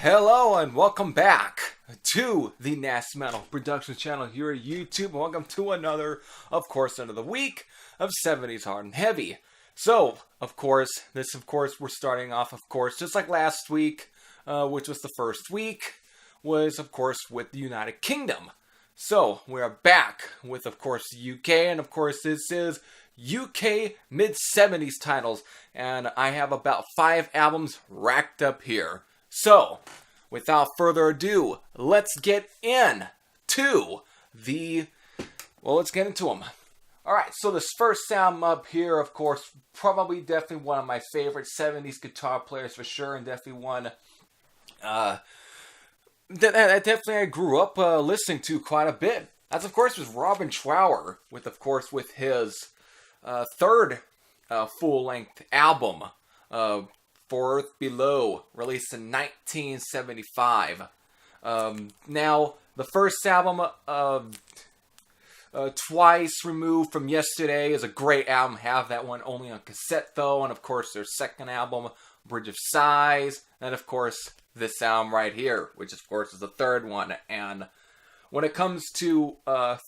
Hello and welcome back to the Nasty Metal Productions channel here at YouTube. Welcome to another week of 70s Hard and Heavy. So, we're starting off, just like last week, which was the first week, was, with the United Kingdom. So, we are back with, the UK, and, this is UK mid-70s titles, and I have about 5 albums racked up here. So, without further ado, let's get into them. Alright, so this first album up here, definitely one of my favorite 70s guitar players for sure, and definitely one that I grew up listening to quite a bit. That's, was Robin Trower, with his third full-length album, For Earth Below, released in 1975. Now, the first album, Twice Removed from Yesterday, is a great album. Have that one only on cassette, though. And, their second album, Bridge of Sighs. And, this album right here, which, is the third one. And when it comes to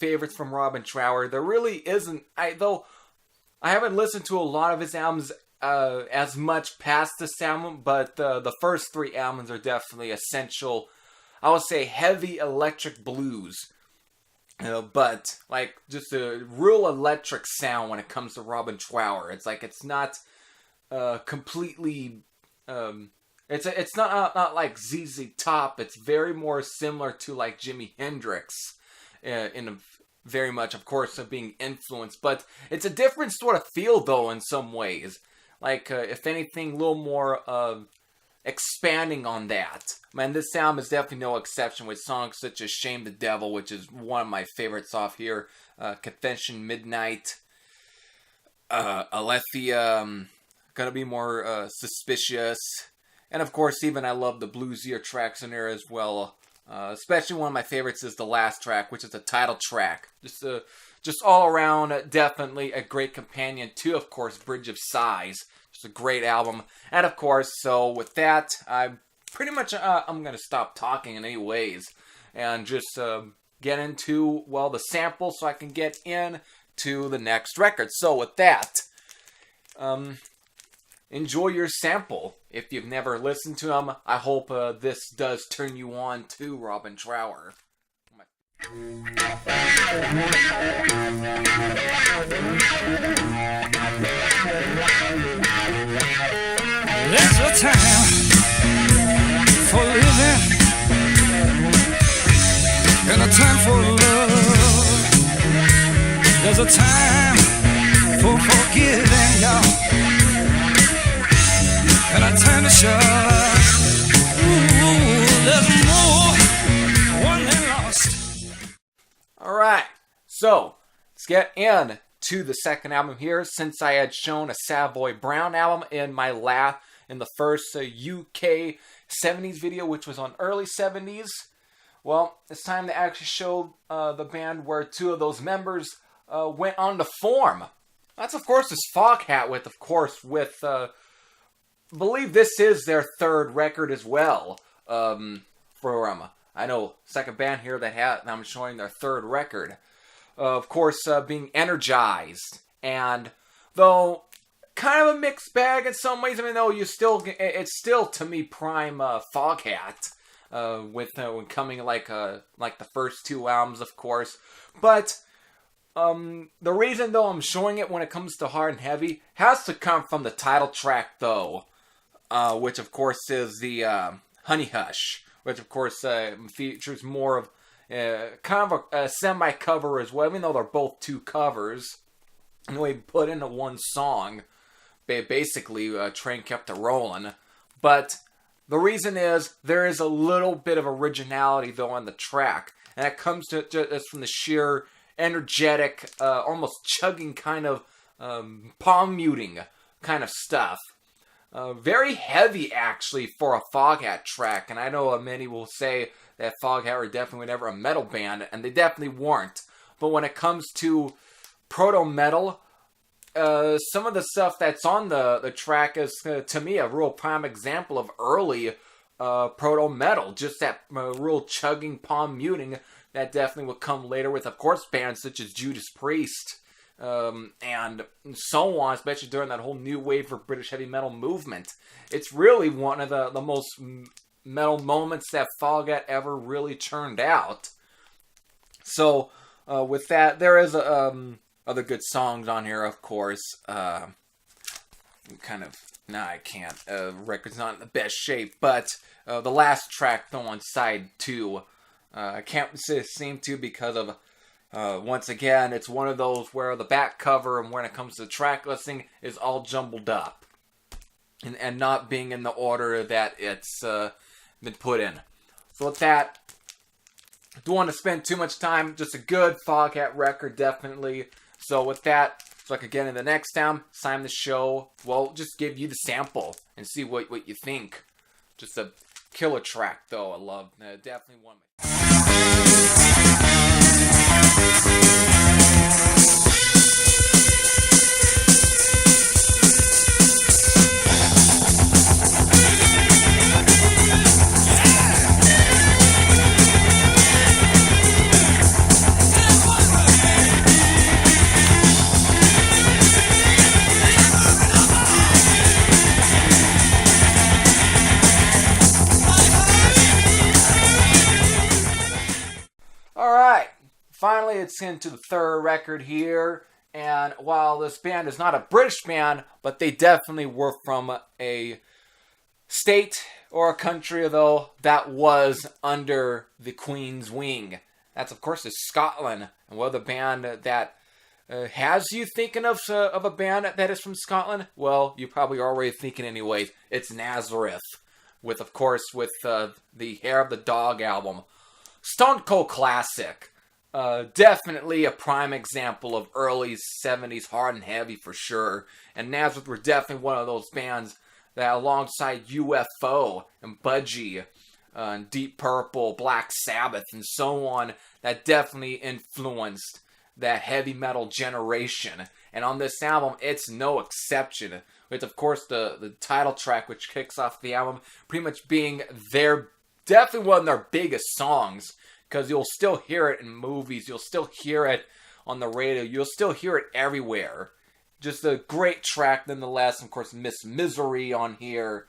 favorites from Robin Trower, there really isn't. Though I haven't listened to a lot of his albums as much past this album, but the first 3 albums are definitely essential. I would say heavy electric blues, but just a real electric sound when it comes to Robin Trower. It's not completely. It's not like ZZ Top. It's very more similar to like Jimi Hendrix in a very much, of being influenced, but it's a different sort of feel though in some ways. If anything, a little more expanding on that. Man, this album is definitely no exception, with songs such as Shame the Devil, which is one of my favorites off here, Confession Midnight, Alethea, Gonna Be More Suspicious, and even I love the bluesier tracks in there as well. Especially one of my favorites is the last track, which is the title track. Just all around, definitely a great companion to, Bridge of Sighs. Just a great album. And so with that, I'm going to stop talking in any ways and just get into, the sample so I can get into the next record. So with that, enjoy your sample. If you've never listened to him, I hope this does turn you on to Robin Trower. There's a time for living and a time for love. There's a time for forgiving, y'all, and a time to shove. Ooh, there's more won than lost. Alright, so let's get into the second album here. Since I had shown a Savoy Brown album in the first UK 70s video, which was on early 70s, well, it's time to actually show the band where 2 of those members went on to form. That's is Foghat with I believe this is their third record as well. For I know second band here that I'm showing their third record. Being Energized, and though kind of a mixed bag in some ways. Though it's still to me prime Foghat, with when coming like the first 2 albums, But the reason though I'm showing it when it comes to Hard and Heavy has to come from the title track though, which is the Honey Hush, which features more of kind of a semi-cover as well, even though they're both 2 covers. And we put into one song, basically, Train Kept A-Rollin'. But the reason is, there is a little bit of originality, though, on the track. And that comes just from the sheer energetic, almost chugging kind of palm muting kind of stuff. Very heavy, actually, for a Foghat track. And I know many will say that Foghat were definitely never a metal band, and they definitely weren't. But when it comes to proto-metal, some of the stuff that's on the track is, to me, a real prime example of early proto-metal. Just that real chugging, palm muting that definitely would come later with, of course, bands such as Judas Priest and so on, especially during that whole new wave for British heavy metal movement. It's really one of the most metal moments that Foghat ever really churned out. So, with that, there is other good songs on here, of course. I can't. Record's not in the best shape, but the last track, though, on side 2, I can't seem to because of, once again, it's one of those where the back cover and when it comes to track listing is all jumbled up and not being in the order that it's been put in. So with that, don't want to spend too much time. Just a good Foghat record, definitely. So with that, so I could get in the next time, sign the show. Well, just give you the sample and see what you think. Just a killer track, though. I love definitely one. Finally, it's into the third record here, and while this band is not a British band, but they definitely were from a state or a country, though, that was under the Queen's wing. That's, of course, is Scotland, and what the band that has you thinking of a band that is from Scotland? Well, you probably are already thinking anyways. It's Nazareth, with, of course, with the Hair of the Dog album. Stone Cold classic. Definitely a prime example of early 70s hard and heavy for sure. And Nazareth were definitely one of those bands that alongside UFO and Budgie, and Deep Purple, Black Sabbath, and so on, that definitely influenced that heavy metal generation. And on this album, it's no exception. With, of course, the title track, which kicks off the album, pretty much being definitely one of their biggest songs. Because you'll still hear it in movies, you'll still hear it on the radio, you'll still hear it everywhere. Just a great track nonetheless. Of course, Miss Misery on here.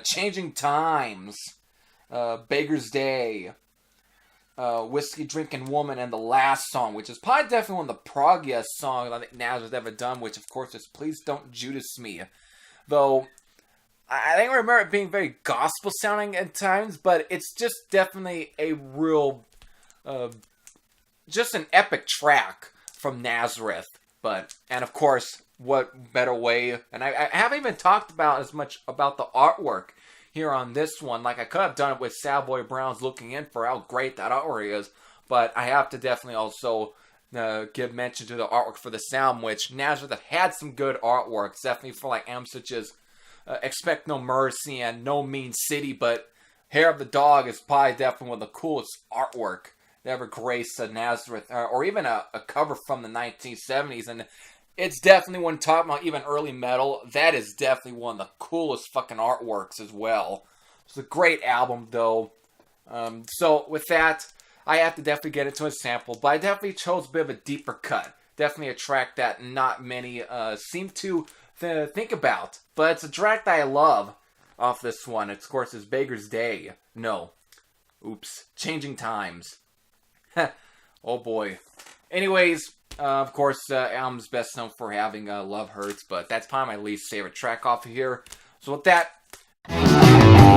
Changing Times. Beggar's Day. Whiskey Drinking Woman, and the last song, which is probably definitely one of the proggiest songs I think Nazareth ever done, which of course is Please Don't Judas Me. Though, I think I remember it being very gospel sounding at times, but it's just definitely a real, just an epic track from Nazareth. And of course, what better way, and I haven't even talked about as much about the artwork here on this one. Like, I could have done it with Savoy Brown's Looking In for how great that artwork is, but I have to definitely also give mention to the artwork for this album, which Nazareth had some good artwork, definitely for like albums such as Expect No Mercy and No Mean City, but Hair of the Dog is probably definitely one of the coolest artwork that ever graced Nazareth, or even a cover from the 1970s, and it's definitely, when talking about even early metal, that is definitely one of the coolest fucking artworks as well. It's a great album, though. So with that, I have to definitely get into a sample, but I definitely chose a bit of a deeper cut. Definitely a track that not many seem to think about, but it's a track that I love off this one. It's, of course, is Beggar's Day. No. Oops. Changing Times. Oh boy. Anyways, of course, album's best known for having Love Hurts, but that's probably my least favorite track off of here. So with that, myself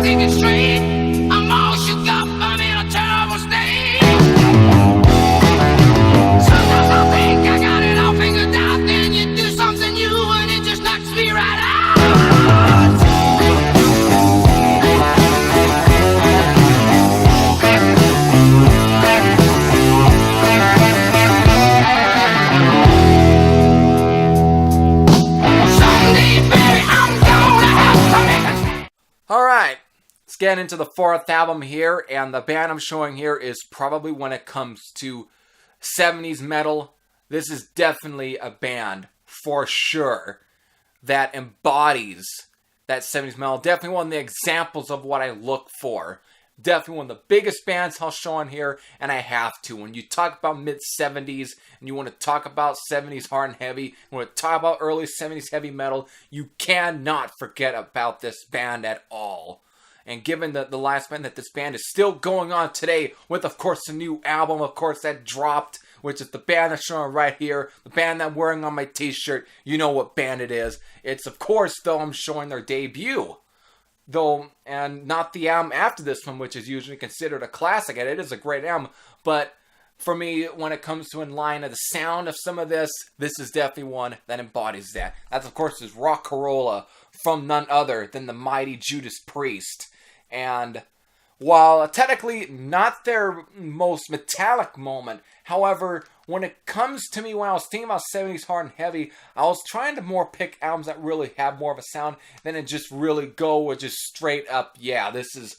thinking straight. I'm all shook up, I'm in a terrible state. Sometimes I think I got it all figured out, then you do something new and it just knocks me right out. alright, let's get into the fourth album here, and the band I'm showing here is probably, when it comes to 70s metal, this is definitely a band, for sure, that embodies that 70s metal. Definitely one of the examples of what I look for. Definitely one of the biggest bands I'll show on here, and I have to. When you talk about mid-70s, and you want to talk about 70s hard and heavy, you want to talk about early 70s heavy metal, you cannot forget about this band at all. And given the lifespan that this band is still going on today, with, of course, the new album, of course, that dropped, which is the band that's showing right here, the band that I'm wearing on my t-shirt, you know what band it is. It's, of course, though, I'm showing their debut. Though, and not the album after this one, which is usually considered a classic, and it is a great album, but for me, when it comes to in line of the sound of some of this is definitely one that embodies that. That's, of course, is Rock'n'Rolla from none other than the mighty Judas Priest. And while technically not their most metallic moment, however, when it comes to me, when I was thinking about 70s hard and heavy, I was trying to more pick albums that really have more of a sound than to just really go with just straight up, yeah, this is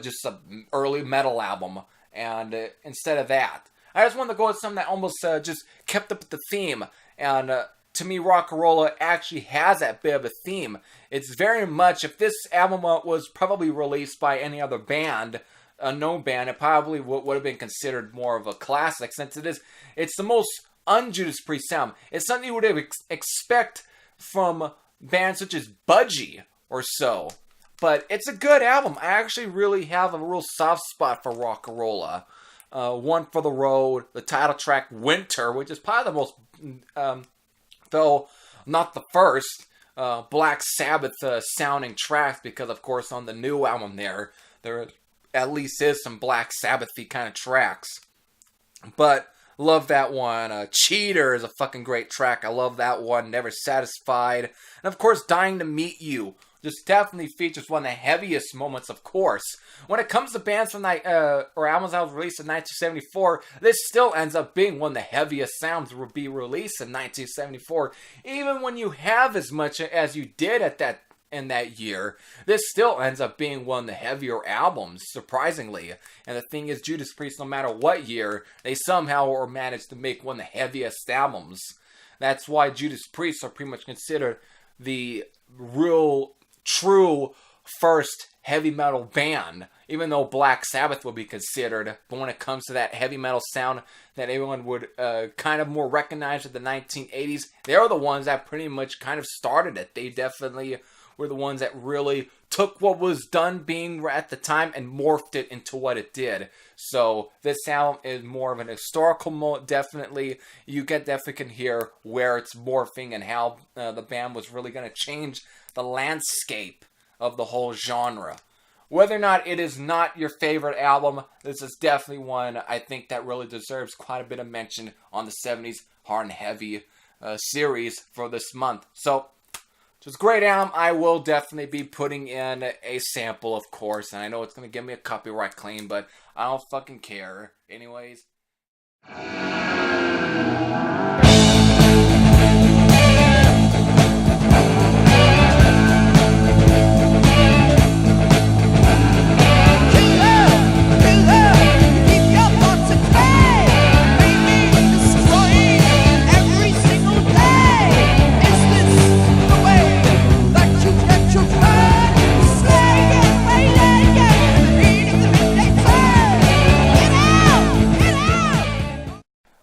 just an early metal album. And instead of that, I just wanted to go with something that almost just kept up with the theme. And to me, Rock'n'Rolla actually has that bit of a theme. It's very much, if this album was probably released by any other band, a known band, it probably would have been considered more of a classic, since it's the most un-Judas Priest sound. It's something you would expect from bands such as Budgie or so. But it's a good album. I actually really have a real soft spot for Rock'n'Rolla. One for the Road, the title track Winter, which is probably the most, though not the first, Black Sabbath sounding tracks, because of course on the new album there at least is some Black Sabbath-y kind of tracks. But love that one. Cheater is a fucking great track. I love that one. Never Satisfied. And of course, Dying to Meet You just definitely features one of the heaviest moments, of course. When it comes to bands from or albums that was released in 1974, this still ends up being one of the heaviest sounds to be released in 1974. Even when you have as much as you did in that year, this still ends up being one of the heavier albums, surprisingly. And the thing is, Judas Priest, no matter what year, they somehow managed to make one of the heaviest albums. That's why Judas Priest are pretty much considered the real, true first heavy metal band, even though Black Sabbath will be considered. But when it comes to that heavy metal sound that everyone would kind of more recognize in the 1980s, they're the ones that pretty much kind of started it. They definitely were the ones that really took what was done being at the time and morphed it into what it did. So this album is more of an historical moment, definitely. You definitely can hear where it's morphing and how the band was really going to change the landscape of the whole genre. Whether or not it is not your favorite album, this is definitely one I think that really deserves quite a bit of mention on the 70s Hard and Heavy series for this month. So, it's a great album. I will definitely be putting in a sample, of course, and I know it's going to give me a copyright claim, but I don't fucking care. Anyways.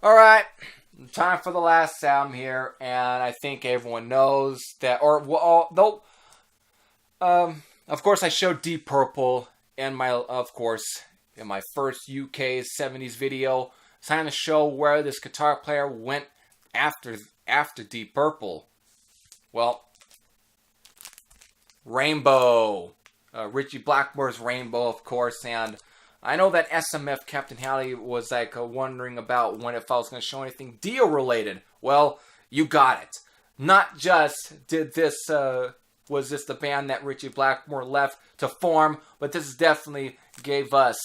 Alright, time for the last album here, and I think everyone knows that, of course I showed Deep Purple in my first UK 70s video. It's time to show where this guitar player went after Deep Purple. Well, Rainbow. Richie Blackmore's Rainbow, of course, and I know that SMF Captain Halley was wondering about if I was going to show anything Dio related. Well, you got it. Not just was this the band that Richie Blackmore left to form, but this definitely gave us,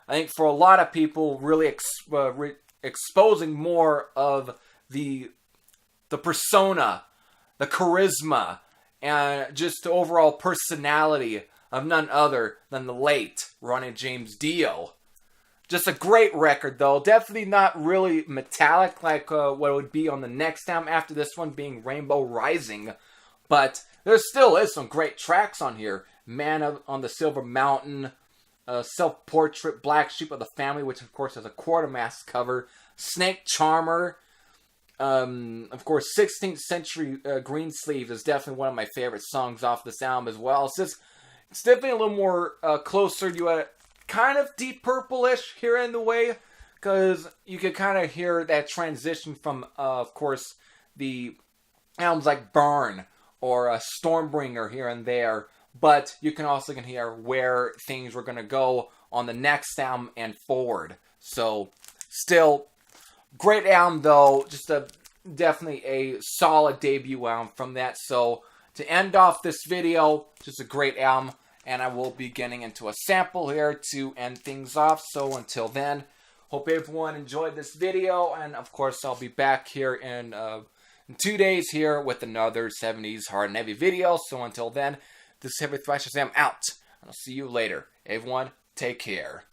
I think for a lot of people, really exposing more of the persona, the charisma, and just the overall personality of none other than the late Ronnie James Dio. Just a great record, though. Definitely not really metallic like what it would be on the next album after this one, being Rainbow Rising. But there still is some great tracks on here. Man on the Silver Mountain, Self-Portrait, Black Sheep of the Family, which of course is a Quartermass cover, Snake Charmer, of course 16th Century Greensleeve is definitely one of my favorite songs off this album as well. It's definitely a little more closer to a kind of Deep Purple-ish here in the way, because you could kind of hear that transition from, of course, the albums like Burn or Stormbringer here and there, but you can also hear where things were going to go on the next album and forward. So, still, great album though, just definitely a solid debut album from that. So, to end off this video, just a great album, and I will be getting into a sample here to end things off. So until then, hope everyone enjoyed this video, and of course I'll be back here in 2 days here with another 70s hard and heavy video. So until then, this is Heavy Thrasher Sam out, and I'll see you later. Everyone, take care.